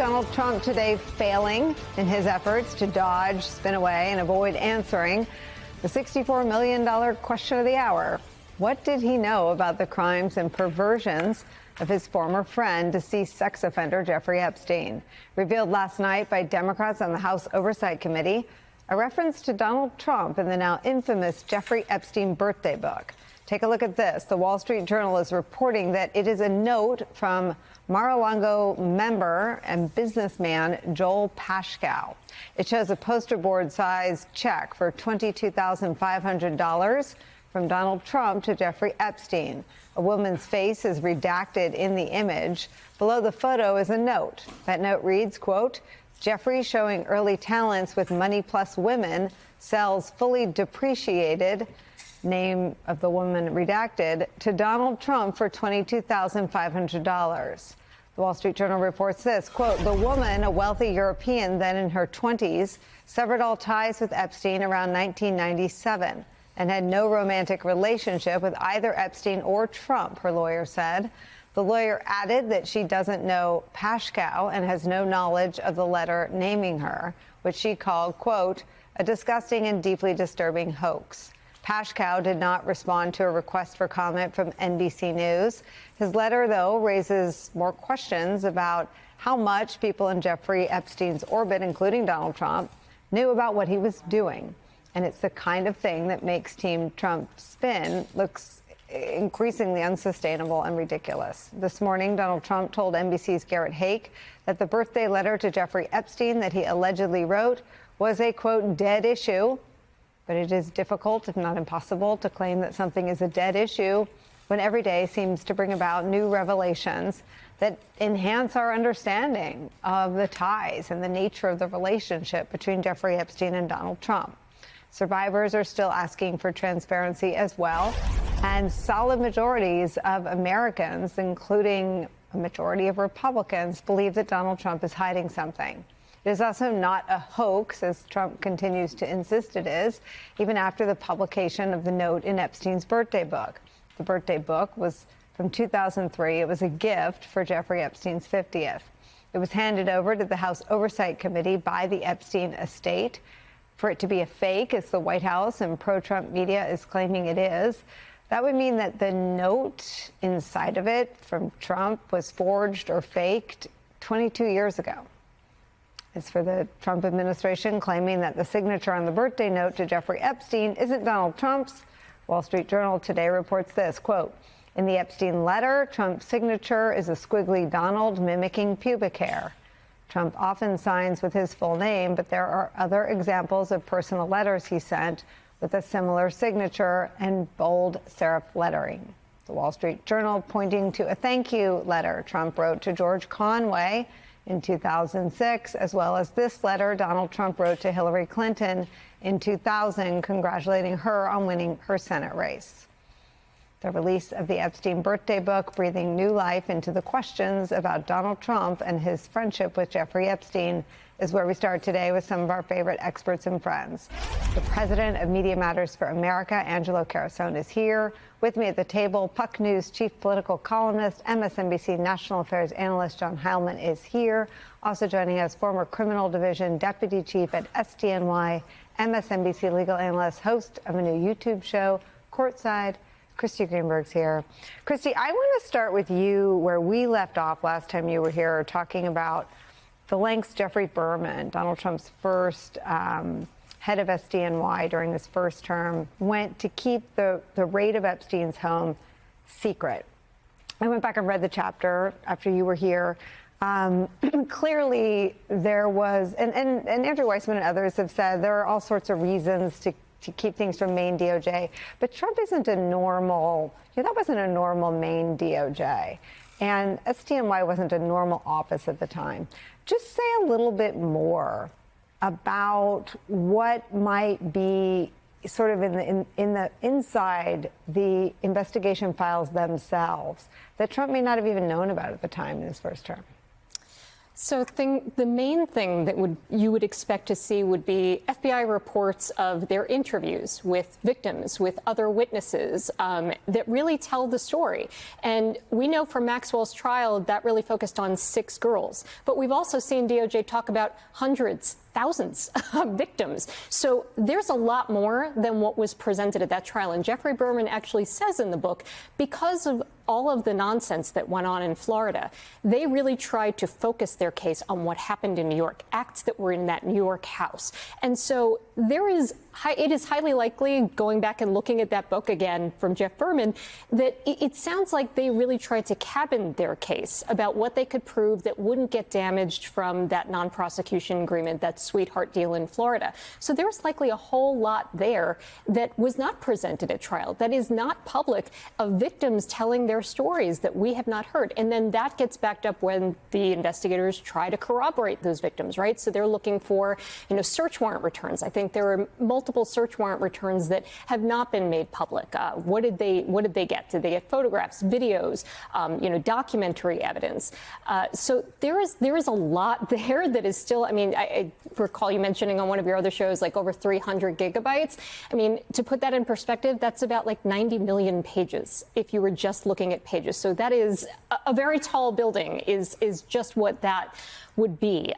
Donald Trump today failing in his efforts to dodge, spin away, and avoid answering the $64 million question of the hour. What did he know about the crimes and perversions of his former friend, deceased sex offender Jeffrey Epstein? Revealed last night by Democrats on the House Oversight Committee, a reference to Donald Trump in the now infamous Jeffrey Epstein birthday book. Take a look at this. The Wall Street Journal is reporting that it is a note from Mar-a-Lago member and businessman Joel Paschal. It shows a poster board-sized check for $22,500 from Donald Trump to Jeffrey Epstein. A woman's face is redacted in the image. Below the photo is a note. That note reads, quote, Jeffrey showing early talents with Money Plus Women sells fully depreciated, name of the woman redacted, to Donald Trump for $22,500. The Wall Street Journal reports this, quote, the woman, a wealthy European then in her 20s, severed all ties with Epstein around 1997 and had no romantic relationship with either Epstein or Trump, her lawyer said. The lawyer added that she doesn't know Paschal and has no knowledge of the letter naming her, which she called, quote, a disgusting and deeply disturbing hoax. Paschal did not respond to a request for comment from NBC News. His letter, though, raises more questions about how much people in Jeffrey Epstein's orbit, including Donald Trump, knew about what he was doing. And it's the kind of thing that makes Team Trump's spin looks increasingly unsustainable and ridiculous. This morning, Donald Trump told NBC's Garrett Haake that the birthday letter to Jeffrey Epstein that he allegedly wrote was a, quote, dead issue. But it is difficult, if not impossible, to claim that something is a dead issue when every day seems to bring about new revelations that enhance our understanding of the ties and the nature of the relationship between Jeffrey Epstein and Donald Trump. Survivors are still asking for transparency as well, and solid majorities of Americans, including a majority of Republicans, believe that Donald Trump is hiding something. It is also not a hoax, as Trump continues to insist it is, even after the publication of the note in Epstein's birthday book. The birthday book was from 2003. It was a gift for Jeffrey Epstein's 50th. It was handed over to the House Oversight Committee by the Epstein estate. For it to be a fake, as the White House and pro-Trump media is claiming it is, that would mean that the note inside of it from Trump was forged or faked 22 years ago. As for the Trump administration claiming that the signature on the birthday note to Jeffrey Epstein isn't Donald Trump's, Wall Street Journal today reports this, quote, in the Epstein letter, Trump's signature is a squiggly Donald mimicking pubic hair. Trump often signs with his full name, but there are other examples of personal letters he sent with a similar signature and bold serif lettering. The Wall Street Journal pointing to a thank you letter Trump wrote to George Conway in 2006, as well as this letter Donald Trump wrote to Hillary Clinton in 2000, congratulating her on winning her Senate race. The release of the Epstein birthday book breathing new life into the questions about Donald Trump and his friendship with Jeffrey Epstein is where we start today with some of our favorite experts and friends. The president of Media Matters for America, Angelo Carusone, is here. With me at the table, Puck News chief political columnist, MSNBC national affairs analyst John Heilemann is here. Also joining us, former criminal division deputy chief at SDNY, MSNBC legal analyst, host of a new YouTube show, Courtside, Christy Greenberg's here. Christy, I want to start with you where we left off last time you were here, talking about the lengths Geoffrey Berman, Donald Trump's first head of SDNY during his first term, went to keep the raid of Epstein's home secret. I went back and read the chapter after you were here. Clearly, there was, and Andrew Weissman and others have said there are all sorts of reasons to keep things from Maine DOJ. But Trump isn't a normal, that wasn't a normal Maine DOJ. And SDNY wasn't a normal office at the time. Just say a little bit more about what might be sort of in the inside the investigation files themselves that Trump may not have even known about at the time in his first term. So the main thing that you would expect to see would be FBI reports of their interviews with victims, with other witnesses that really tell the story. And we know from Maxwell's trial that really focused on 6 girls. But we've also seen DOJ talk about hundreds, thousands of victims. So there's a lot more than what was presented at that trial. And Geoffrey Berman actually says in the book, because of all of the nonsense that went on in Florida, they really tried to focus their case on what happened in New York, acts that were in that New York house. And so it is highly likely, going back and looking at that book again from Jeff Berman, that it sounds like they really tried to cabin their case about what they could prove that wouldn't get damaged from that non-prosecution agreement, that sweetheart deal in Florida. So there's likely a whole lot there that was not presented at trial, that is not public, of victims telling their stories that we have not heard. And then that gets backed up when the investigators try to corroborate those victims, right? So they're looking for, search warrant returns. I think there are multiple search warrant returns that have not been made public. What did they get? Did they get photographs, videos, documentary evidence? So there is a lot there that is still, I recall you mentioning on one of your other shows, like over 300 gigabytes. To put that in perspective, that's about like 90 million pages if you were just looking at pages. So that is a very tall building is just what that would be.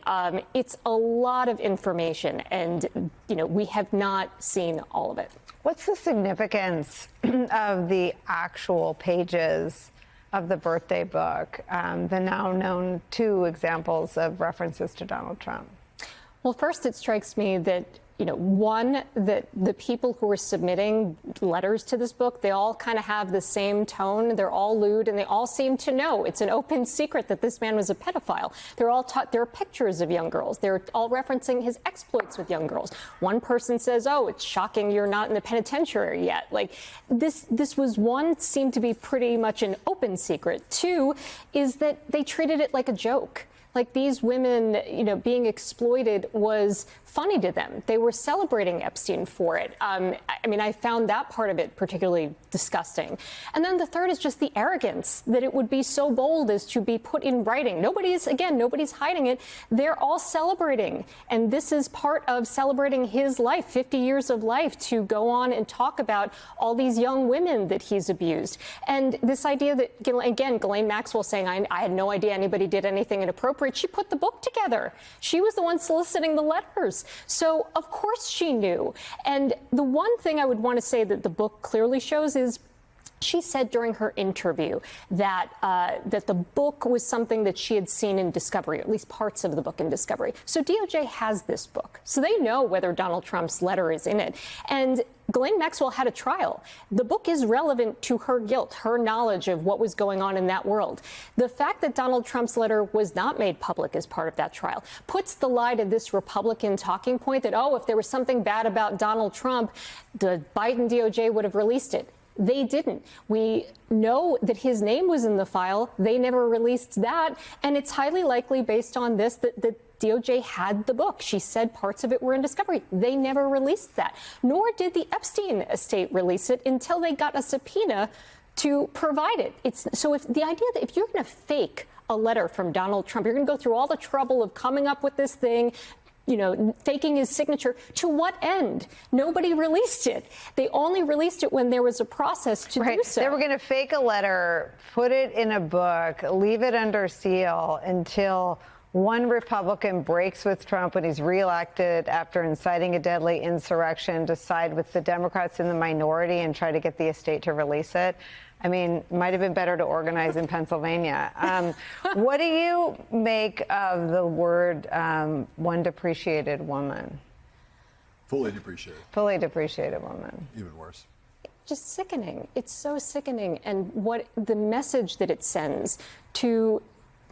It's a lot of information, and we have not seen all of it. What's the significance of the actual pages of the birthday book, the now known 2 examples of references to Donald Trump? Well, first, it strikes me that one, that the people who are submitting letters to this book, they all kind of have the same tone. They're all lewd, and they all seem to know it's an open secret that this man was a pedophile. They're all there are pictures of young girls. They're all referencing his exploits with young girls. One person says, "Oh, it's shocking you're not in the penitentiary yet." Like this was, one, seemed to be pretty much an open secret. 2 is that they treated it like a joke. Like these women, being exploited was funny to them. They were celebrating Epstein for it. I found that part of it particularly disgusting. And then the third is just the arrogance that it would be so bold as to be put in writing. Nobody's hiding it. They're all celebrating. And this is part of celebrating his life, 50 years of life, to go on and talk about all these young women that he's abused. And this idea that, again, Ghislaine Maxwell saying, I had no idea anybody did anything inappropriate. She put the book together. She was the one soliciting the letters. So, of course, she knew. And the one thing I would want to say that the book clearly shows is she said during her interview that that the book was something that she had seen in Discovery, or at least parts of the book in Discovery. So DOJ has this book. So they know whether Donald Trump's letter is in it. And Ghislaine Maxwell had a trial. The book is relevant to her guilt, her knowledge of what was going on in that world. The fact that Donald Trump's letter was not made public as part of that trial puts the lie to this Republican talking point that, if there was something bad about Donald Trump, the Biden DOJ would have released it. They didn't. We know that his name was in the file. They never released that. And it's highly likely, based on this, that DOJ had the book. She said parts of it were in Discovery. They never released that. Nor did the Epstein estate release it until they got a subpoena to provide it. So if the idea that if you're going to fake a letter from Donald Trump, you're going to go through all the trouble of coming up with this thing, faking his signature, to what end? Nobody released it. They only released it when there was a process to do so. They were going to fake a letter, put it in a book, leave it under seal until one Republican breaks with Trump when he's reelected after inciting a deadly insurrection, to side with the Democrats in the minority and try to get the estate to release it. Might have been better to organize in Pennsylvania. What do you make of the word one depreciated woman? Fully depreciated. Fully depreciated woman. Even worse. Just sickening. It's so sickening. And what the message that it sends to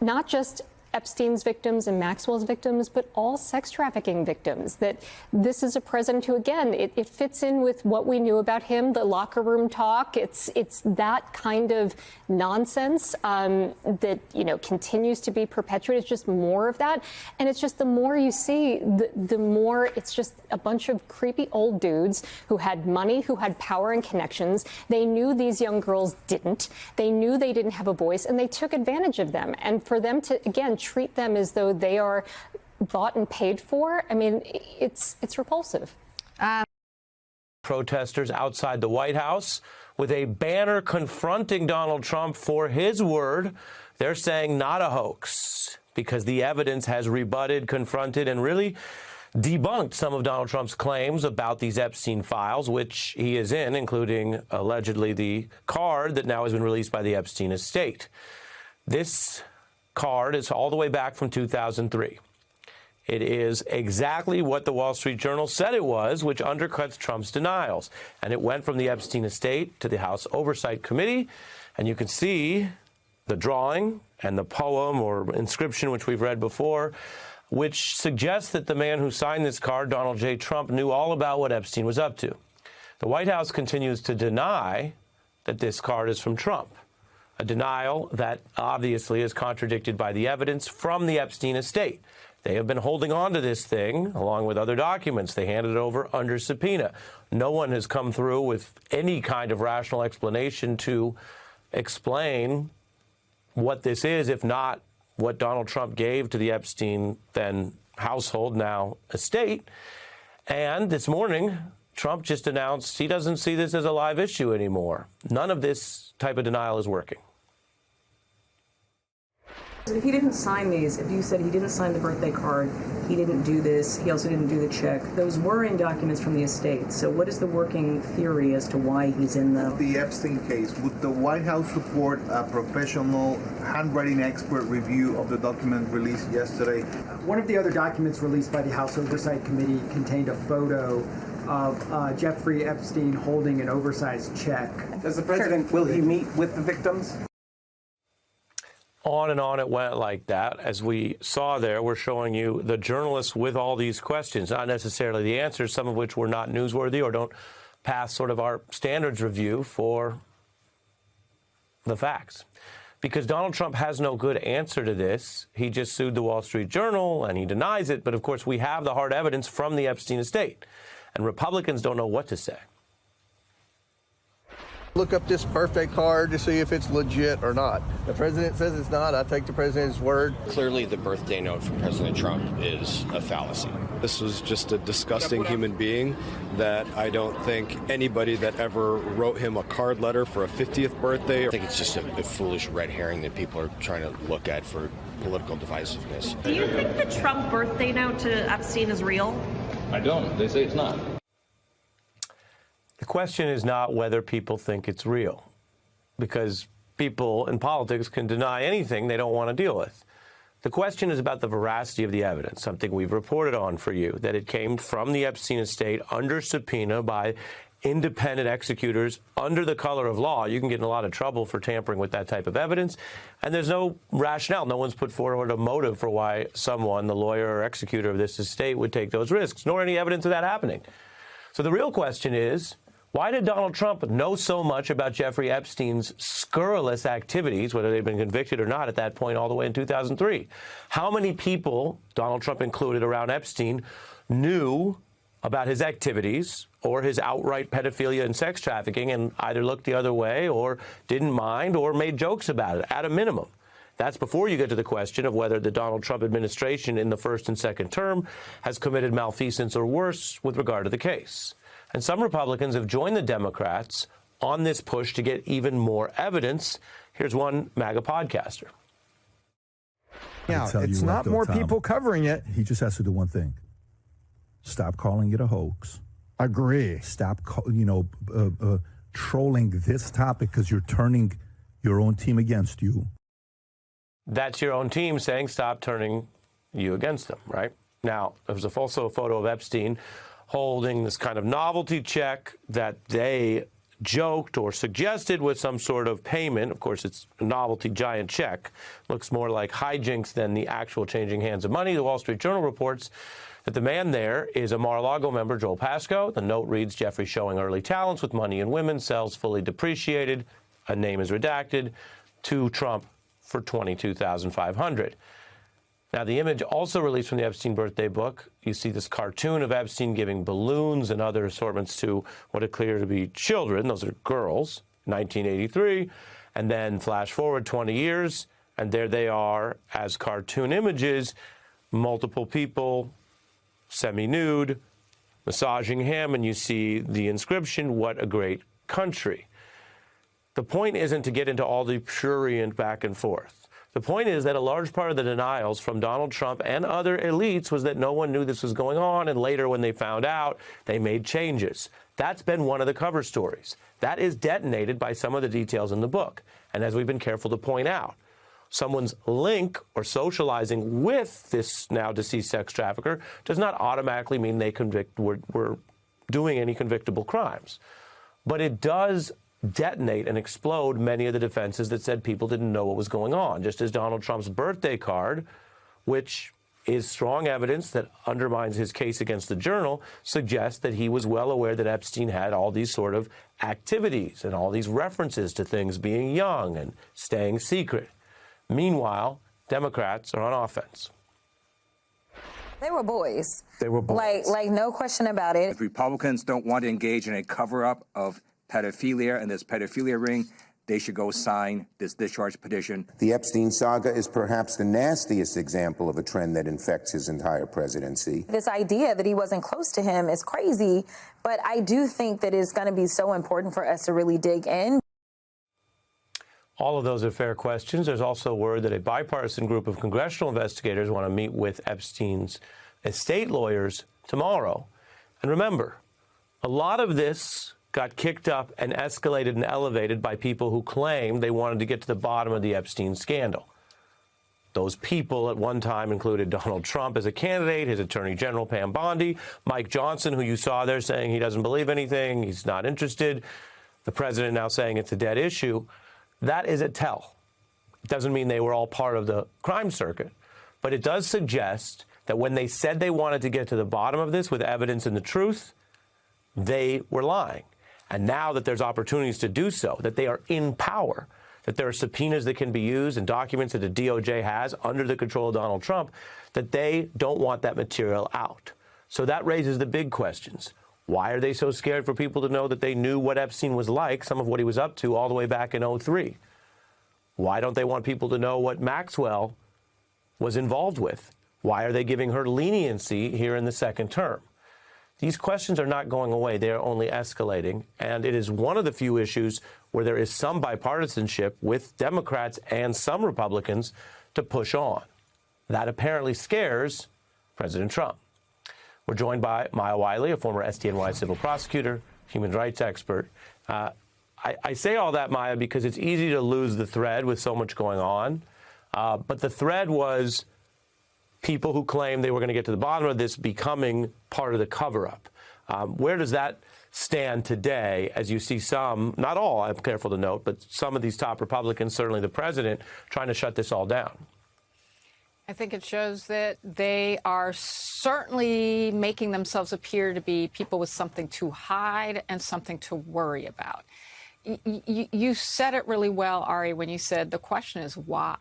not just Epstein's victims and Maxwell's victims, but all sex trafficking victims, that this is a president who, again, it fits in with what we knew about him, the locker room talk. It's that kind of nonsense that, continues to be perpetuated. It's just more of that. And it's just the more you see, the more it's just a bunch of creepy old dudes who had money, who had power and connections. They knew these young girls didn't. They knew they didn't have a voice, and they took advantage of them. And for them to, again, treat them as though they are bought and paid for. I mean, it's repulsive. Protesters outside the White House with a banner confronting Donald Trump for his word. They're saying not a hoax because the evidence has rebutted, confronted, and really debunked some of Donald Trump's claims about these Epstein files, which he is in, including allegedly the card that now has been released by the Epstein estate. This card is all the way back from 2003. It is exactly what the Wall Street Journal said it was, which undercuts Trump's denials. And it went from the Epstein estate to the House Oversight Committee. And you can see the drawing and the poem or inscription, which we've read before, which suggests that the man who signed this card, Donald J. Trump, knew all about what Epstein was up to. The White House continues to deny that this card is from Trump, a denial that obviously is contradicted by the evidence from the Epstein estate. They have been holding on to this thing, along with other documents. They handed it over under subpoena. No one has come through with any kind of rational explanation to explain what this is, if not what Donald Trump gave to the Epstein then household, now estate. And this morning, Trump just announced he doesn't see this as a live issue anymore. None of this type of denial is working. If he didn't sign these, if you said he didn't sign the birthday card, he didn't do this, he also didn't do the check, those were in documents from the estate. So what is the working theory as to why he's in them? The Epstein case, would the White House support a professional handwriting expert review of the document released yesterday? One of the other documents released by the House Oversight Committee contained a photo of Jeffrey Epstein holding an oversized check. Does the president, will he meet with the victims? On and on it went like that. As we saw there, we're showing you the journalists with all these questions, not necessarily the answers, some of which were not newsworthy or don't pass sort of our standards review for the facts. Because Donald Trump has no good answer to this. He just sued the Wall Street Journal and he denies it. But of course, we have the hard evidence from the Epstein estate. And Republicans don't know what to say. Look up this birthday card to see if it's legit or not. The president says it's not. I take the president's word. Clearly, the birthday note from President Trump is a fallacy. This was just a disgusting human being that I don't think anybody that ever wrote him a card letter for a 50th birthday. I think it's just a foolish red herring that people are trying to look at for political divisiveness. Do you think the Trump birthday note to Epstein is real? I don't. They say it's not. The question is not whether people think it's real, because people in politics can deny anything they don't want to deal with. The question is about the veracity of the evidence, something we've reported on for you, that it came from the Epstein estate under subpoena by independent executors under the color of law. You can get in a lot of trouble for tampering with that type of evidence, and there's no rationale. No one's put forward a motive for why someone, the lawyer or executor of this estate, would take those risks, nor any evidence of that happening. So the real question is, why did Donald Trump know so much about Jeffrey Epstein's scurrilous activities, whether they've been convicted or not at that point all the way in 2003? How many people, Donald Trump included, around Epstein knew about his activities or his outright pedophilia and sex trafficking and either looked the other way or didn't mind or made jokes about it, at a minimum? That's before you get to the question of whether the Donald Trump administration in the first and second term has committed malfeasance or worse with regard to the case. And some Republicans have joined the Democrats on this push to get even more evidence. Here's one MAGA podcaster. Yeah, it's not more people covering it. He just has to do one thing. Stop calling it a hoax. Agree. Stop, trolling this topic because you're turning your own team against you. That's your own team saying stop turning you against them, right? Now, there was also a photo of Epstein holding this kind of novelty check that they joked or suggested was some sort of payment. Of course, it's a novelty giant check. Looks more like hijinks than the actual changing hands of money. The Wall Street Journal reports that the man there is a Mar-a-Lago member, Joel Pasco. The note reads, Jeffrey showing early talents with money and women, sells fully depreciated. A name is redacted to Trump for $22,500. Now, the image also released from the Epstein birthday book, you see this cartoon of Epstein giving balloons and other assortments to what appear to be children. Those are girls, 1983. And then flash forward 20 years, And there they are as cartoon images, multiple people, semi-nude, massaging him, and you see the inscription, "What a great country." The point isn't to get into all the prurient back and forth. The point is that a large part of the denials from Donald Trump and other elites was that no one knew this was going on, and later when they found out, they made changes. That's been one of the cover stories. That is detonated by some of the details in the book. And as we've been careful to point out, someone's link or socializing with this now deceased sex trafficker does not automatically mean they were doing any convictable crimes. But it does detonate and explode many of the defenses that said people didn't know what was going on, just as Donald Trump's birthday card, which is strong evidence that undermines his case against the Journal, suggests that he was well aware that Epstein had all these sort of activities and all these references to things being young and staying secret. Meanwhile, Democrats are on offense. They were boys. They were boys. Like no question about it. If Republicans don't want to engage in a cover-up of pedophilia and this pedophilia ring, they should go sign this discharge petition. The Epstein saga is perhaps the nastiest example of a trend that infects his entire presidency. This idea that he wasn't close to him is crazy, but I do think that it's going to be so important for us to really dig in. All of those are fair questions. There's also word that a bipartisan group of congressional investigators want to meet with Epstein's estate lawyers tomorrow. And remember, a lot of this got kicked up and escalated and elevated by people who claimed they wanted to get to the bottom of the Epstein scandal. Those people at one time included Donald Trump as a candidate, his Attorney General Pam Bondi, Mike Johnson, who you saw there saying he doesn't believe anything, he's not interested, the president now saying it's a dead issue. That is a tell. It doesn't mean they were all part of the crime circuit, but it does suggest that when they said they wanted to get to the bottom of this with evidence and the truth, they were lying. And now that there's opportunities to do so, that they are in power, that there are subpoenas that can be used and documents that the DOJ has under the control of Donald Trump, that they don't want that material out. So that raises the big questions. Why are they so scared for people to know that they knew what Epstein was like, some of what he was up to all the way back in 2003? Why don't they want people to know what Maxwell was involved with? Why are they giving her leniency here in the second term? These questions are not going away. They are only escalating. And it is one of the few issues where there is some bipartisanship with Democrats and some Republicans to push on. That apparently scares President Trump. We're joined by Maya Wiley, a former SDNY civil prosecutor, human rights expert. I say all that, Maya, because it's easy to lose the thread with so much going on. But the thread was people who claimed they were going to get to the bottom of this becoming part of the cover-up. Where does that stand today as you see some, not all, I'm careful to note, but some of these top Republicans, certainly the president, trying to shut this all down? I think it shows that they are certainly making themselves appear to be people with something to hide and something to worry about. You said it really well, Ari, when you said the question is why,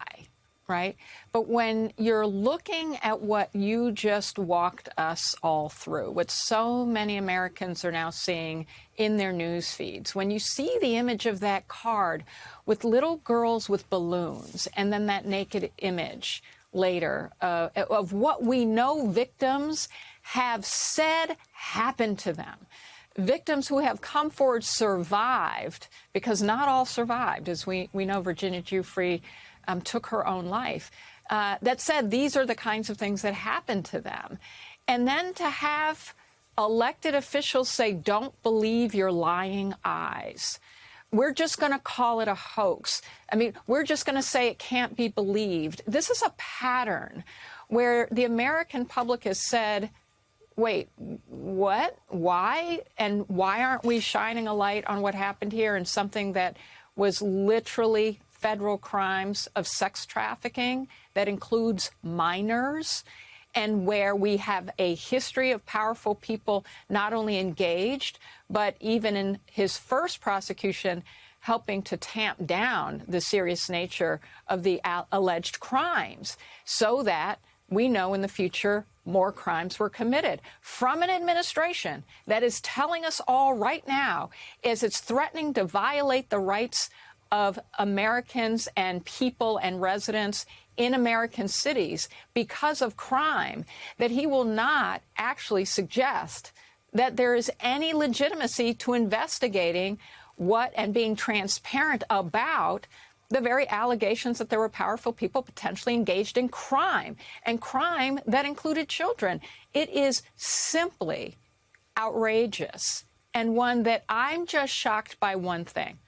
right? But when you're looking at what you just walked us all through, what so many Americans are now seeing in their news feeds, when you see the image of that card with little girls with balloons and then that naked image later of what we know victims have said happened to them. Victims who have come forward survived, because not all survived, as we know Virginia Giuffre took her own life. That said, these are the kinds of things that happened to them. And then to have elected officials say, don't believe your lying eyes. We're just going to call it a hoax. I mean, we're just going to say it can't be believed. This is a pattern where the American public has said, wait, what? Why? And why aren't we shining a light on what happened here and something that was literally federal crimes of sex trafficking that includes minors, and where we have a history of powerful people not only engaged, but even in his first prosecution, helping to tamp down the serious nature of the alleged crimes so that we know in the future more crimes were committed from an administration that is telling us all right now as it's threatening to violate the rights of Americans and people and residents in American cities because of crime, that he will not actually suggest that there is any legitimacy to investigating what and being transparent about the very allegations that there were powerful people potentially engaged in crime, and crime that included children. It is simply outrageous, and one that I'm just shocked by one thing.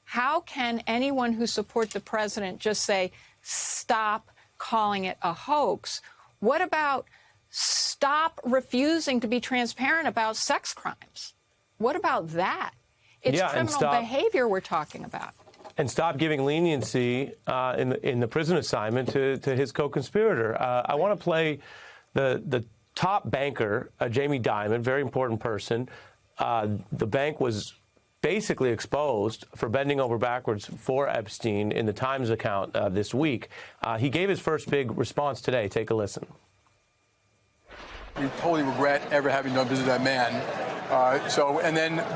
How can anyone who supports the president just say, stop calling it a hoax? What about stop refusing to be transparent about sex crimes? What about that? It's criminal behavior we're talking about. And stop giving leniency in the prison assignment to his co-conspirator. I want to play the top banker, Jamie Dimon, very important person. The bank was basically exposed for bending over backwards for Epstein in the Times account this week. He gave his first big response today. Take a listen. We totally regret ever having done business with that man.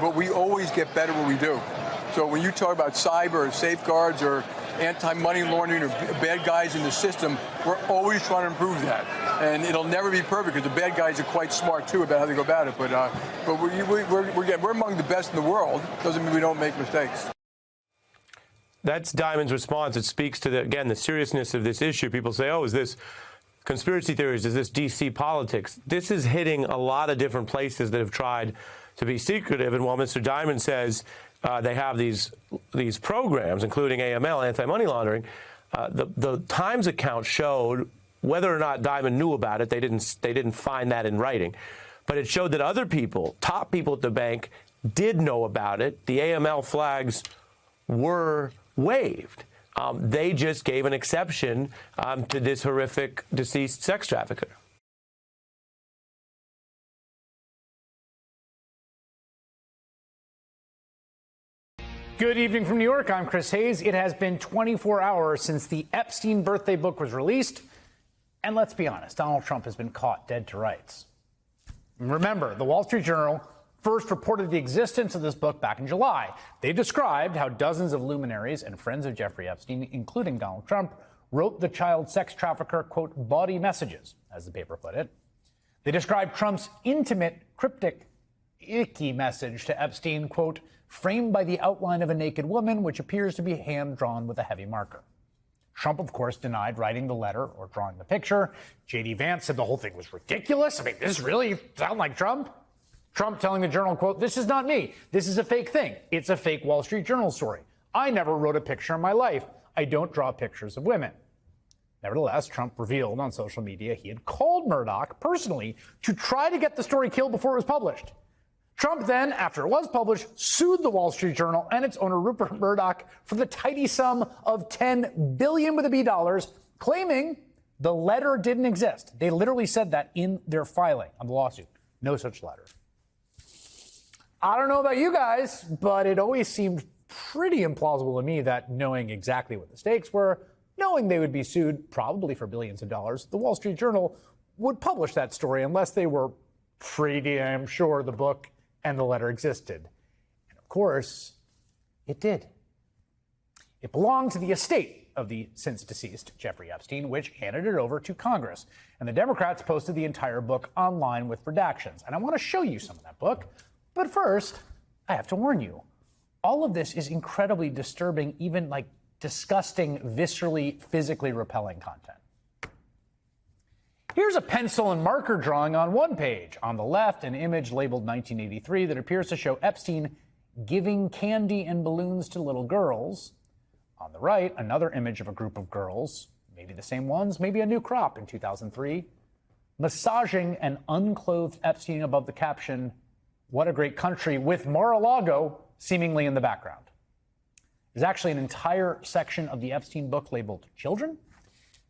But we always get better when we do. So when you talk about cyber safeguards or anti-money laundering or bad guys in the system, we're always trying to improve that. And it'll never be perfect because the bad guys are quite smart, too, about how they go about it. But we're among the best in the world. Doesn't mean we don't make mistakes. That's Dimon's response. It speaks to, again, the seriousness of this issue. People say, oh, is this conspiracy theories? Is this D.C. politics? This is hitting a lot of different places that have tried to be secretive. And while Mr. Dimon says they have these programs, including AML, anti-money laundering, the Times account showed whether or not Dimon knew about it. They didn't find that in writing, but it showed that other people, top people at the bank, did know about it. The AML flags were waived. They just gave an exception to this horrific deceased sex trafficker. Good evening from New York. I'm Chris Hayes. It has been 24 hours since the Epstein birthday book was released. And let's be honest, Donald Trump has been caught dead to rights. Remember, the Wall Street Journal first reported the existence of this book back in July. They described how dozens of luminaries and friends of Jeffrey Epstein, including Donald Trump, wrote the child sex trafficker, quote, bawdy messages, as the paper put it. They described Trump's intimate, cryptic, icky message to Epstein, quote, framed by the outline of a naked woman, which appears to be hand-drawn with a heavy marker. Trump, of course, denied writing the letter or drawing the picture. J.D. Vance said the whole thing was ridiculous. I mean, does this really sound like Trump? Trump telling the Journal, quote, this is not me. This is a fake thing. It's a fake Wall Street Journal story. I never wrote a picture in my life. I don't draw pictures of women. Nevertheless, Trump revealed on social media he had called Murdoch personally to try to get the story killed before it was published. Trump then, after it was published, sued the Wall Street Journal and its owner, Rupert Murdoch, for the tidy sum of $10 billion with a B dollars, claiming the letter didn't exist. They literally said that in their filing of the lawsuit. No such letter. I don't know about you guys, but it always seemed pretty implausible to me that knowing exactly what the stakes were, knowing they would be sued probably for billions of dollars, the Wall Street Journal would publish that story unless they were pretty damn sure the book and the letter existed. And of course, it did. It belonged to the estate of the since deceased Jeffrey Epstein, which handed it over to Congress. And the Democrats posted the entire book online with redactions. And I want to show you some of that book. But first, I have to warn you, all of this is incredibly disturbing, even like disgusting, viscerally, physically repelling content. Here's a pencil and marker drawing on one page. On the left, an image labeled 1983 that appears to show Epstein giving candy and balloons to little girls. On the right, another image of a group of girls, maybe the same ones, maybe a new crop in 2003, massaging an unclothed Epstein above the caption, "What a great country," with Mar-a-Lago seemingly in the background. There's actually an entire section of the Epstein book labeled Children.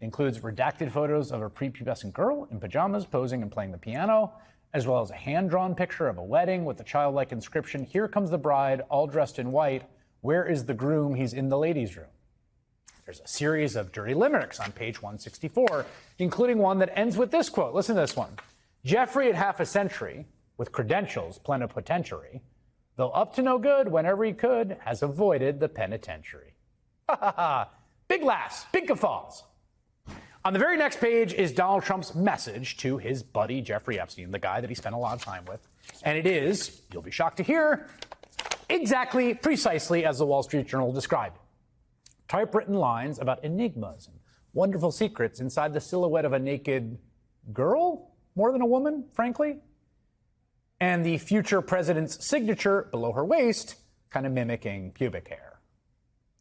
It includes redacted photos of a prepubescent girl in pajamas posing and playing the piano, as well as a hand-drawn picture of a wedding with the childlike inscription, "Here comes the bride, all dressed in white. Where is the groom? He's in the ladies' room." There's a series of dirty limericks on page 164, including one that ends with this quote. Listen to this one. "Jeffrey at half a century, with credentials plenipotentiary, though up to no good whenever he could, has avoided the penitentiary. Ha ha ha. Big laughs, big guffaws. On the very next page is Donald Trump's message to his buddy Jeffrey Epstein, the guy that he spent a lot of time with. And it is, you'll be shocked to hear, exactly, precisely as the Wall Street Journal described it. Typewritten lines about enigmas and wonderful secrets inside the silhouette of a naked girl, more than a woman, frankly. And the future president's signature below her waist, kind of mimicking pubic hair.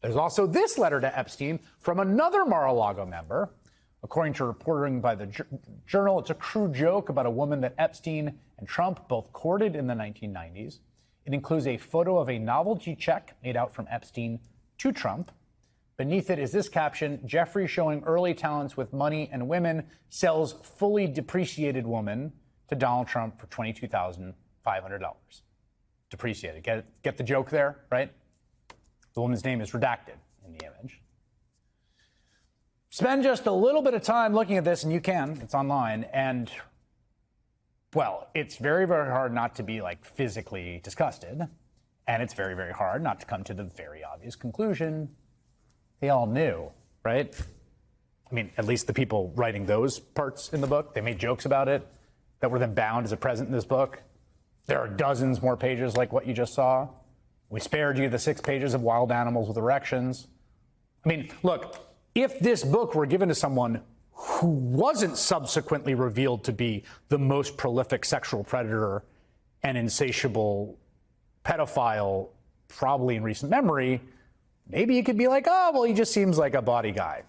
There's also this letter to Epstein from another Mar-a-Lago member. According to reporting by the Journal, it's a crude joke about a woman that Epstein and Trump both courted in the 1990s. It includes a photo of a novelty check made out from Epstein to Trump. Beneath it is this caption: Jeffrey showing early talents with money and women, sells fully depreciated woman to Donald Trump for $22,500. Depreciated. Get the joke there, right? The woman's name is redacted in the image. Spend just a little bit of time looking at this, and you can. It's online. And, well, it's very, very hard not to be, like, physically disgusted. And it's very, very hard not to come to the very obvious conclusion. They all knew, right? I mean, at least the people writing those parts in the book, they made jokes about it that were then bound as a present in this book. There are dozens more pages like what you just saw. We spared you the 6 pages of wild animals with erections. I mean, look, if this book were given to someone who wasn't subsequently revealed to be the most prolific sexual predator and insatiable pedophile, probably in recent memory, maybe you could be like, oh, well, he just seems like a bawdy guy.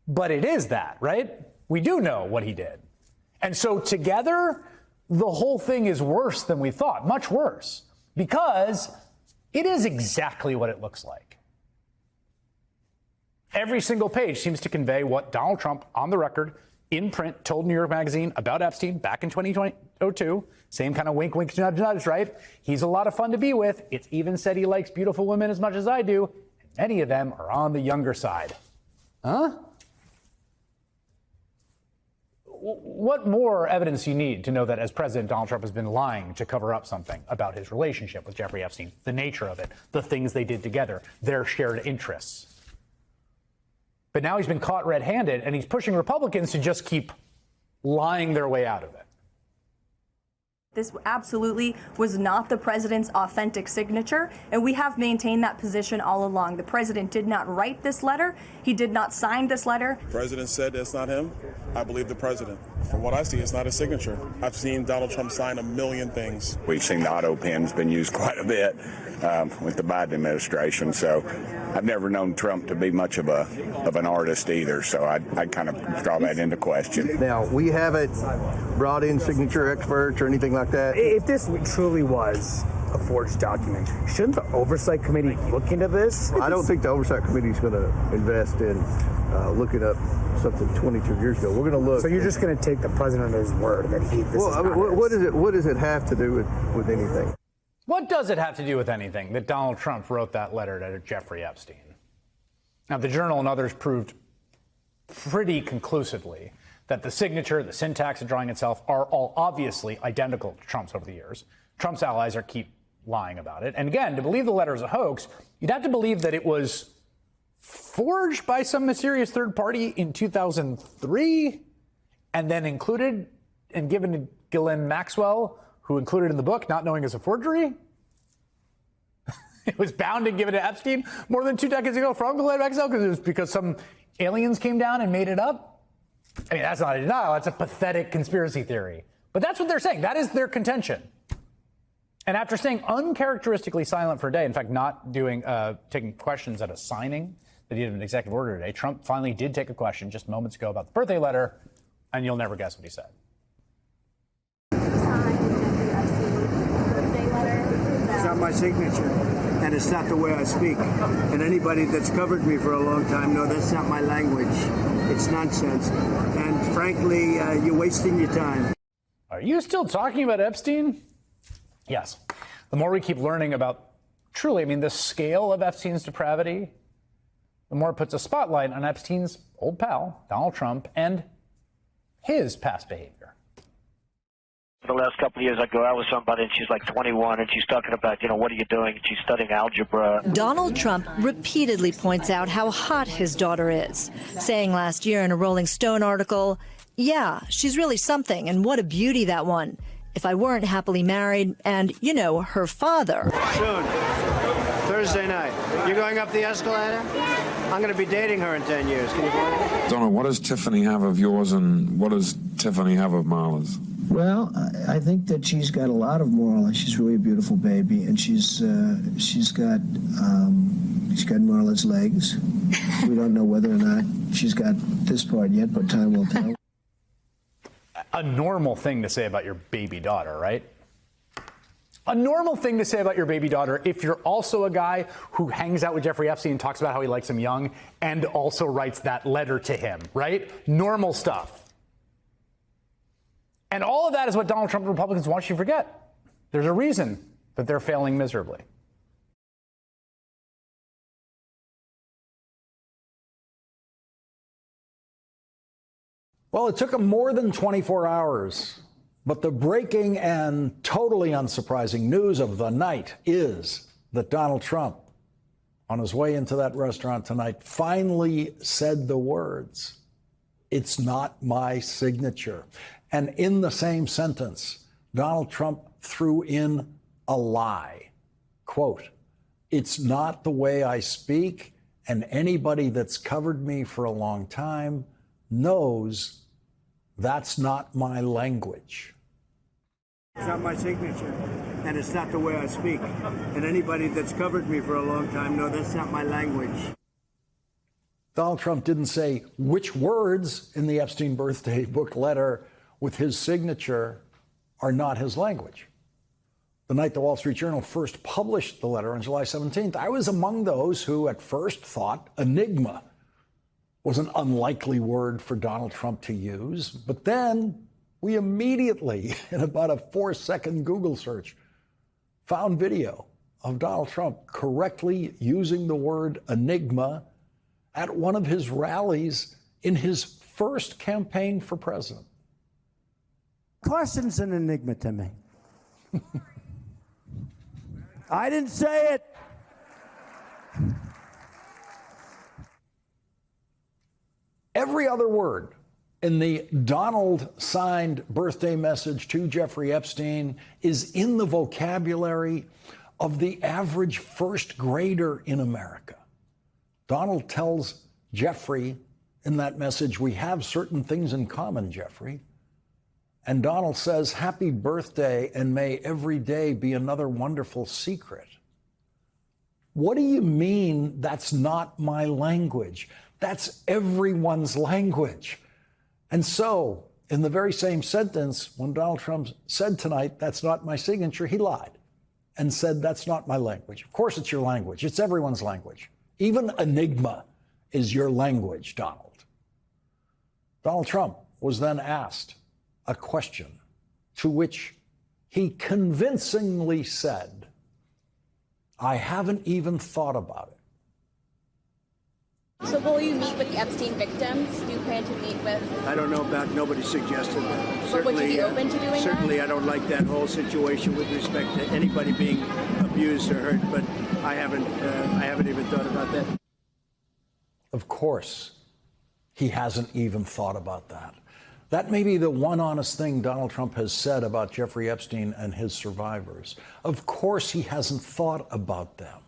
But it is that, right? We do know what he did. And so together, the whole thing is worse than we thought, much worse, because it is exactly what it looks like. Every single page seems to convey what Donald Trump, on the record, in print, told New York Magazine about Epstein back in 2002. Same kind of wink, wink, nudge, nudge, right? He's a lot of fun to be with. It's even said he likes beautiful women as much as I do. And many of them are on the younger side. Huh? What more evidence do you need to know that as president, Donald Trump has been lying to cover up something about his relationship with Jeffrey Epstein, the nature of it, the things they did together, their shared interests? But now he's been caught red-handed, and he's pushing Republicans to just keep lying their way out of it. This absolutely was not the president's authentic signature, and we have maintained that position all along. The president did not write this letter. He did not sign this letter. The president said that's not him. I believe the president. From what I see, it's not a signature. I've seen Donald Trump sign a million things. We've seen the auto pen's been used quite a bit with the Biden administration, so I've never known Trump to be much of an artist either, so I'd kind of draw that into question. Now, we haven't brought in signature experts or anything like that. If this truly was a forged document, shouldn't the Oversight Committee look into this? I don't think the Oversight Committee is going to invest in looking up something 22 years ago. We're going to look. So you're just going to take the president at his word that what does it have to do with anything? What does it have to do with anything that Donald Trump wrote that letter to Jeffrey Epstein? Now, the Journal and others proved pretty conclusively that the signature, the syntax, and drawing itself are all obviously identical to Trump's over the years. Trump's allies keep lying about it. And again, to believe the letter is a hoax, you'd have to believe that it was forged by some mysterious third party in 2003 and then included and given to Ghislaine Maxwell, who included in the book, not knowing it's a forgery. It was bound and given to Epstein more than 2 decades ago from Ghislaine Maxwell because some aliens came down and made it up. I mean, that's not a denial. That's a pathetic conspiracy theory. But that's what they're saying. That is their contention. And after staying uncharacteristically silent for a day, in fact, not taking questions at a signing that he did an executive order today, Trump finally did take a question just moments ago about the birthday letter, and you'll never guess what he said. It's not my signature, and it's not the way I speak. And anybody that's covered me for a long time knows that's not my language. It's nonsense. And frankly, you're wasting your time. Are you still talking about Epstein? Yes. The more we keep learning about, truly, I mean, the scale of Epstein's depravity, the more it puts a spotlight on Epstein's old pal, Donald Trump, and his past behavior. The last couple of years, I go out with somebody, and she's like 21, and she's talking about, what are you doing? And she's studying algebra. Donald Trump repeatedly points out how hot his daughter is, saying last year in a Rolling Stone article, "Yeah, she's really something, and what a beauty, that one. If I weren't happily married and, her father." Soon, Thursday night. You're going up the escalator? I'm going to be dating her in 10 years. Can you believe it? Donna, what does Tiffany have of yours, and what does Tiffany have of Marla's? Well, I think that she's got a lot of moral, and she's really a beautiful baby, and she's got Marla's legs. We don't know whether or not she's got this part yet, but time will tell. A normal thing to say about your baby daughter, right? A normal thing to say about your baby daughter if you're also a guy who hangs out with Jeffrey Epstein and talks about how he likes him young and also writes that letter to him, right? Normal stuff. And all of that is what Donald Trump and Republicans want you to forget. There's a reason that they're failing miserably. Well, it took them more than 24 hours, but the breaking and totally unsurprising news of the night is that Donald Trump, on his way into that restaurant tonight, finally said the words, "It's not my signature." And in the same sentence, Donald Trump threw in a lie. Quote, "It's not the way I speak, and anybody that's covered me for a long time knows that's not my language." It's not my signature, and it's not the way I speak. And anybody that's covered me for a long time knows that's not my language. Donald Trump didn't say which words in the Epstein birthday book letter with his signature are not his language. The night the Wall Street Journal first published the letter on July 17th, I was among those who at first thought enigma was an unlikely word for Donald Trump to use. But then we immediately, in about a 4-second Google search, found video of Donald Trump correctly using the word enigma at one of his rallies in his first campaign for president. Carson's an enigma to me. I didn't say it. Every other word in the Donald signed birthday message to Jeffrey Epstein is in the vocabulary of the average first grader in America. Donald tells Jeffrey in that message, "We have certain things in common, Jeffrey." And Donald says, "Happy birthday, and may every day be another wonderful secret." What do you mean that's not my language? That's everyone's language. And so, in the very same sentence, when Donald Trump said tonight, "That's not my signature," he lied and said, "That's not my language." Of course it's your language. It's everyone's language. Even enigma is your language, Donald. Donald Trump was then asked a question to which he convincingly said, "I haven't even thought about it." So will you meet with the Epstein victims? Do you plan to meet with? I don't know about, nobody suggested that. But would you be open to doing certainly that? I don't like that whole situation with respect to anybody being abused or hurt, but I haven't even thought about that. Of course, he hasn't even thought about that. That may be the one honest thing Donald Trump has said about Jeffrey Epstein and his survivors. Of course, he hasn't thought about them.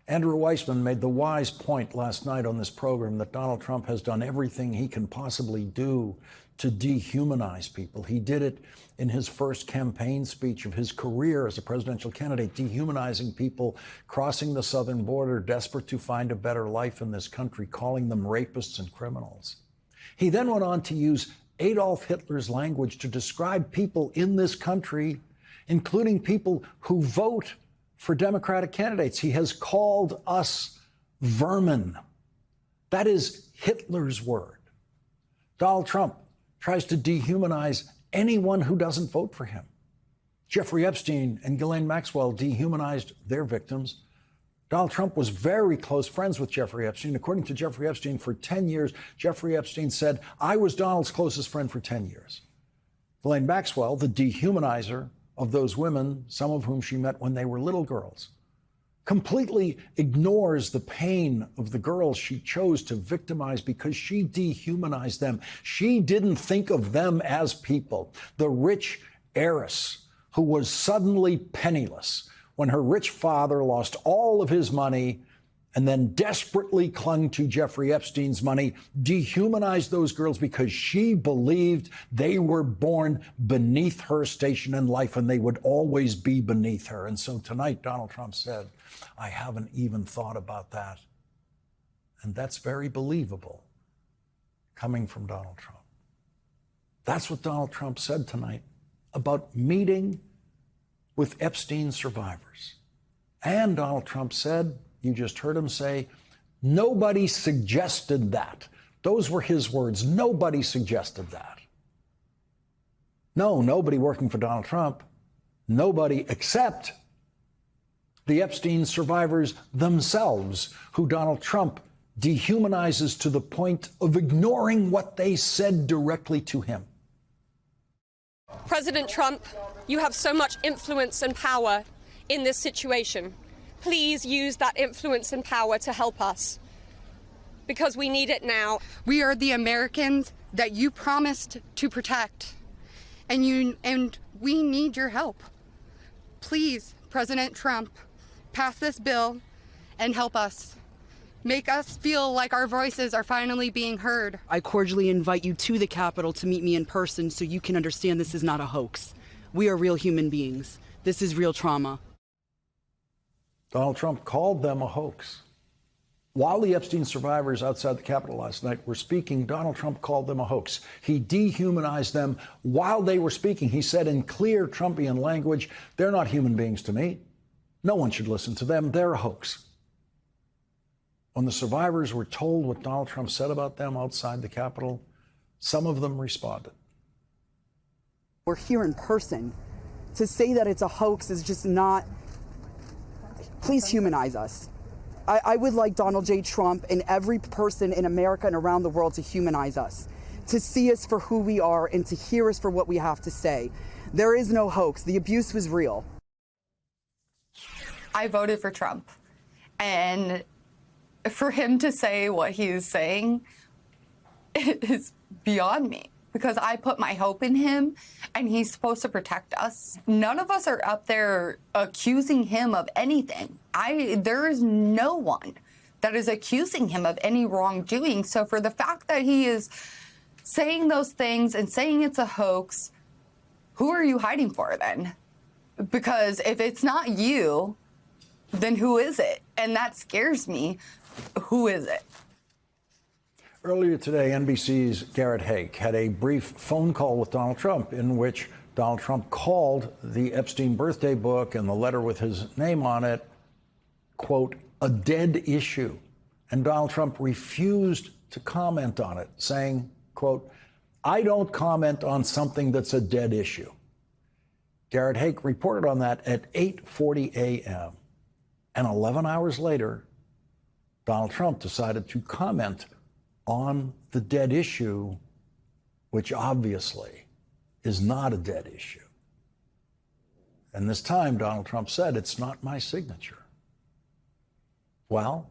Andrew Weissman made the wise point last night on this program that Donald Trump has done everything he can possibly do to dehumanize people. He did it in his first campaign speech of his career as a presidential candidate, dehumanizing people crossing the southern border, desperate to find a better life in this country, calling them rapists and criminals. He then went on to use Adolf Hitler's language to describe people in this country, including people who vote for Democratic candidates. He has called us vermin. That is Hitler's word. Donald Trump tries to dehumanize anyone who doesn't vote for him. Jeffrey Epstein and Ghislaine Maxwell dehumanized their victims. Donald Trump was very close friends with Jeffrey Epstein. According to Jeffrey Epstein, for 10 years, Jeffrey Epstein said, "I was Donald's closest friend for 10 years." Ghislaine Maxwell, the dehumanizer of those women, some of whom she met when they were little girls, completely ignores the pain of the girls she chose to victimize because she dehumanized them. She didn't think of them as people. The rich heiress who was suddenly penniless when her rich father lost all of his money and then desperately clung to Jeffrey Epstein's money, dehumanized those girls because she believed they were born beneath her station in life and they would always be beneath her. And so tonight, Donald Trump said, I haven't even thought about that. And that's very believable coming from Donald Trump. That's what Donald Trump said tonight about meeting with Epstein survivors. And Donald Trump said, you just heard him say, nobody suggested that. Those were his words. Nobody suggested that. No, nobody working for Donald Trump. Nobody except the Epstein survivors themselves, who Donald Trump dehumanizes to the point of ignoring what they said directly to him. President Trump, you have so much influence and power in this situation. Please use that influence and power to help us, because we need it now. We are the Americans that you promised to protect, and we need your help. Please, President Trump, pass this bill and help us. Make us feel like our voices are finally being heard. I cordially invite you to the Capitol to meet me in person so you can understand this is not a hoax. We are real human beings. This is real trauma. Donald Trump called them a hoax. While the Epstein survivors outside the Capitol last night were speaking, Donald Trump called them a hoax. He dehumanized them while they were speaking. He said in clear Trumpian language, they're not human beings to me. No one should listen to them. They're a hoax. When the survivors were told what Donald Trump said about them outside the Capitol, some of them responded. We're here in person. To say that it's a hoax is just not... Please humanize us. I would like Donald J. Trump and every person in America and around the world to humanize us, to see us for who we are and to hear us for what we have to say. There is no hoax. The abuse was real. I voted for Trump, and for him to say what he is saying is beyond me, because I put my hope in him and he's supposed to protect us. None of us are up there accusing him of anything. There is no one that is accusing him of any wrongdoing. So for the fact that he is saying those things and saying it's a hoax, who are you hiding for then? Because if it's not you, then who is it? And that scares me. Who is it? Earlier today, NBC's Garrett Haake had a brief phone call with Donald Trump in which Donald Trump called the Epstein birthday book and the letter with his name on it, quote, a dead issue. And Donald Trump refused to comment on it, saying, quote, I don't comment on something that's a dead issue. Garrett Haake reported on that at 8:40 a.m. And 11 hours later, Donald Trump decided to comment on the dead issue, which obviously is not a dead issue. And this time, Donald Trump said, it's not my signature. Well,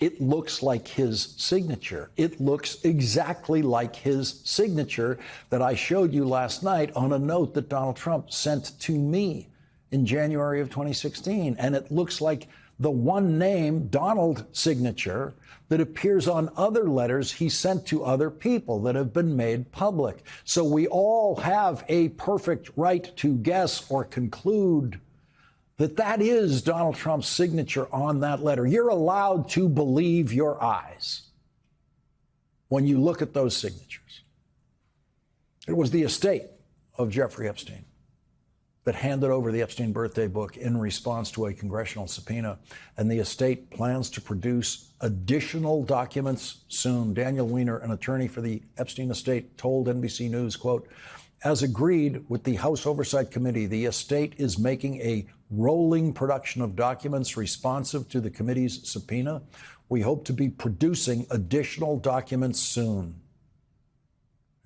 it looks like his signature. It looks exactly like his signature that I showed you last night on a note that Donald Trump sent to me in January of 2016. And it looks like the one name, Donald signature, that appears on other letters he sent to other people that have been made public. So we all have a perfect right to guess or conclude that that is Donald Trump's signature on that letter. You're allowed to believe your eyes when you look at those signatures. It was the estate of Jeffrey Epstein that handed over the Epstein birthday book in response to a congressional subpoena, and the estate plans to produce additional documents soon. Daniel Weiner, an attorney for the Epstein estate, told NBC News, quote, as agreed with the House Oversight Committee, the estate is making a rolling production of documents responsive to the committee's subpoena. We hope to be producing additional documents soon.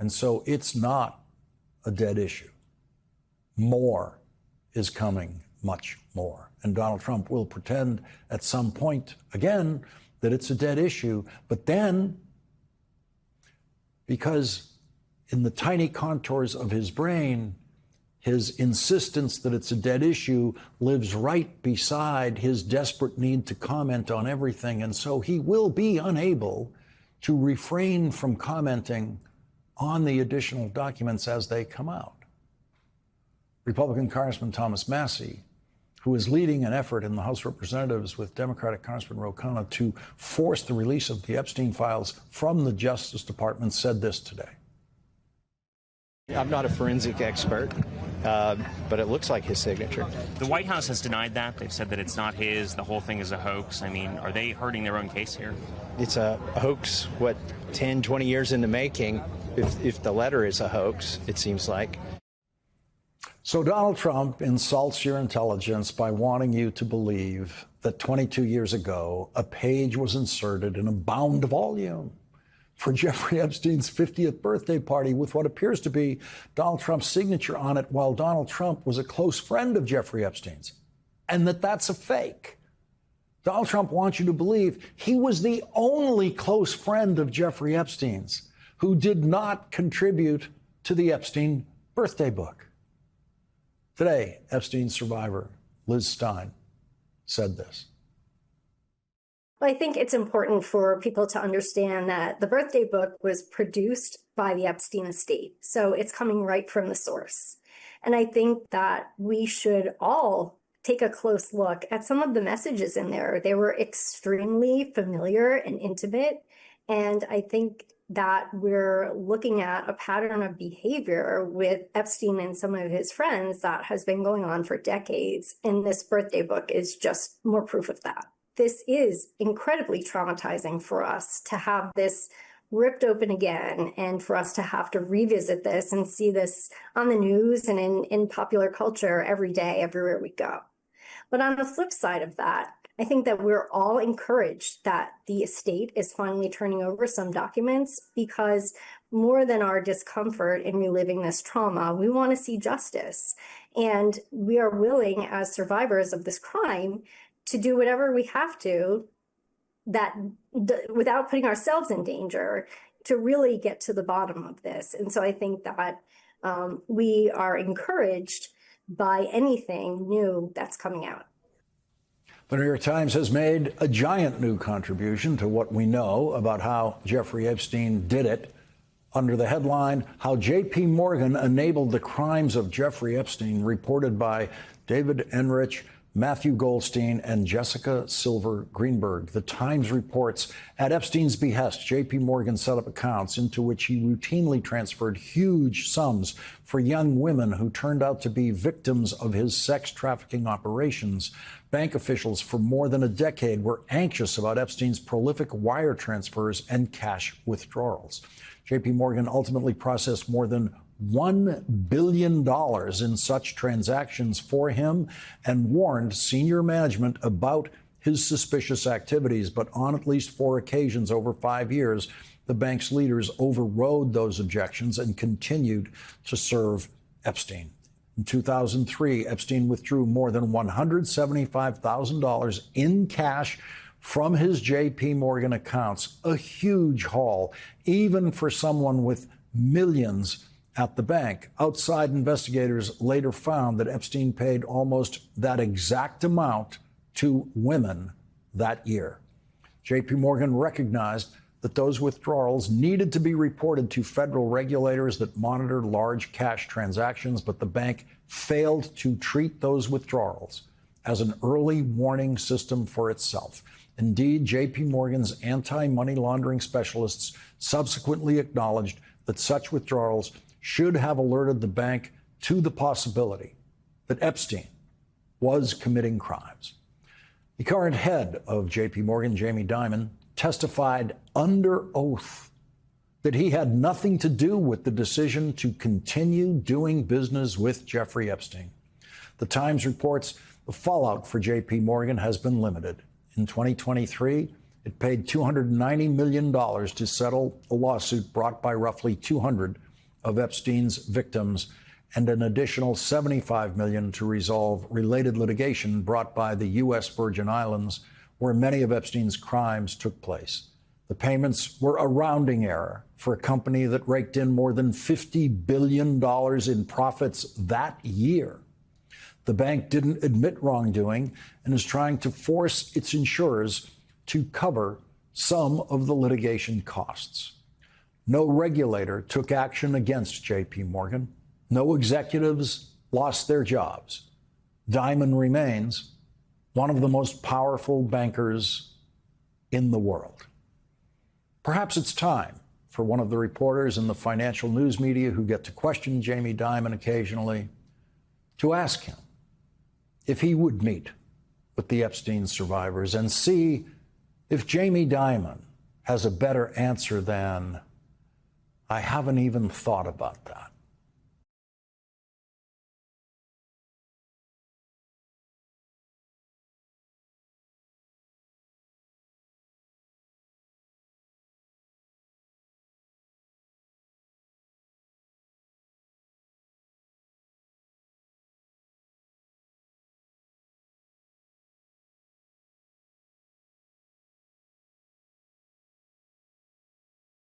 And so it's not a dead issue. More is coming, much more. And Donald Trump will pretend at some point, again, that it's a dead issue. But then, because in the tiny contours of his brain, his insistence that it's a dead issue lives right beside his desperate need to comment on everything. And so he will be unable to refrain from commenting on the additional documents as they come out. Republican Congressman Thomas Massie, who is leading an effort in the House of Representatives with Democratic Congressman Ro Khanna to force the release of the Epstein files from the Justice Department, said this today. I'm not a forensic expert, but it looks like his signature. The White House has denied that. They've said that it's not his. The whole thing is a hoax. I mean, are they hurting their own case here? It's a hoax, 10, 20 years in the making, if the letter is a hoax, it seems like. So Donald Trump insults your intelligence by wanting you to believe that 22 years ago, a page was inserted in a bound volume for Jeffrey Epstein's 50th birthday party with what appears to be Donald Trump's signature on it, while Donald Trump was a close friend of Jeffrey Epstein's, and that's a fake. Donald Trump wants you to believe he was the only close friend of Jeffrey Epstein's who did not contribute to the Epstein birthday book. Today, Epstein survivor Liz Stein said this. Well, I think it's important for people to understand that the birthday book was produced by the Epstein estate, so it's coming right from the source. And I think that we should all take a close look at some of the messages in there. They were extremely familiar and intimate, and I think that we're looking at a pattern of behavior with Epstein and some of his friends that has been going on for decades. And this birthday book is just more proof of that. This is incredibly traumatizing for us to have this ripped open again and for us to have to revisit this and see this on the news and in popular culture every day, everywhere we go. But on the flip side of that, I think that we're all encouraged that the estate is finally turning over some documents, because more than our discomfort in reliving this trauma, we want to see justice. And we are willing, as survivors of this crime, to do whatever we have to without putting ourselves in danger to really get to the bottom of this. And so I think that we are encouraged by anything new that's coming out. The New York Times has made a giant new contribution to what we know about how Jeffrey Epstein did it, under the headline, How J.P. Morgan Enabled the Crimes of Jeffrey Epstein, reported by David Enrich, Matthew Goldstein, and Jessica Silver Greenberg. The Times reports, at Epstein's behest, J.P. Morgan set up accounts into which he routinely transferred huge sums for young women who turned out to be victims of his sex trafficking operations. Bank officials for more than a decade were anxious about Epstein's prolific wire transfers and cash withdrawals. J.P. Morgan ultimately processed more than $1 billion in such transactions for him and warned senior management about his suspicious activities. But on at least 4 occasions over 5 years, the bank's leaders overrode those objections and continued to serve Epstein. In 2003, Epstein withdrew more than $175,000 in cash from his J.P. Morgan accounts, a huge haul, even for someone with millions at the bank. Outside investigators later found that Epstein paid almost that exact amount to women that year. J.P. Morgan recognized that those withdrawals needed to be reported to federal regulators that monitor large cash transactions, but the bank failed to treat those withdrawals as an early warning system for itself. Indeed, J.P. Morgan's anti-money laundering specialists subsequently acknowledged that such withdrawals should have alerted the bank to the possibility that Epstein was committing crimes. The current head of J.P. Morgan, Jamie Dimon, testified under oath that he had nothing to do with the decision to continue doing business with Jeffrey Epstein. The Times reports the fallout for J.P. Morgan has been limited. In 2023, it paid $290 million to settle a lawsuit brought by roughly 200 of Epstein's victims and an additional $75 million to resolve related litigation brought by the U.S. Virgin Islands, where many of Epstein's crimes took place. The payments were a rounding error for a company that raked in more than $50 billion in profits that year. The bank didn't admit wrongdoing and is trying to force its insurers to cover some of the litigation costs. No regulator took action against J.P. Morgan. No executives lost their jobs. Dimon remains one of the most powerful bankers in the world. Perhaps it's time for one of the reporters in the financial news media who get to question Jamie Dimon occasionally to ask him if he would meet with the Epstein survivors and see if Jamie Dimon has a better answer than, "I haven't even thought about that."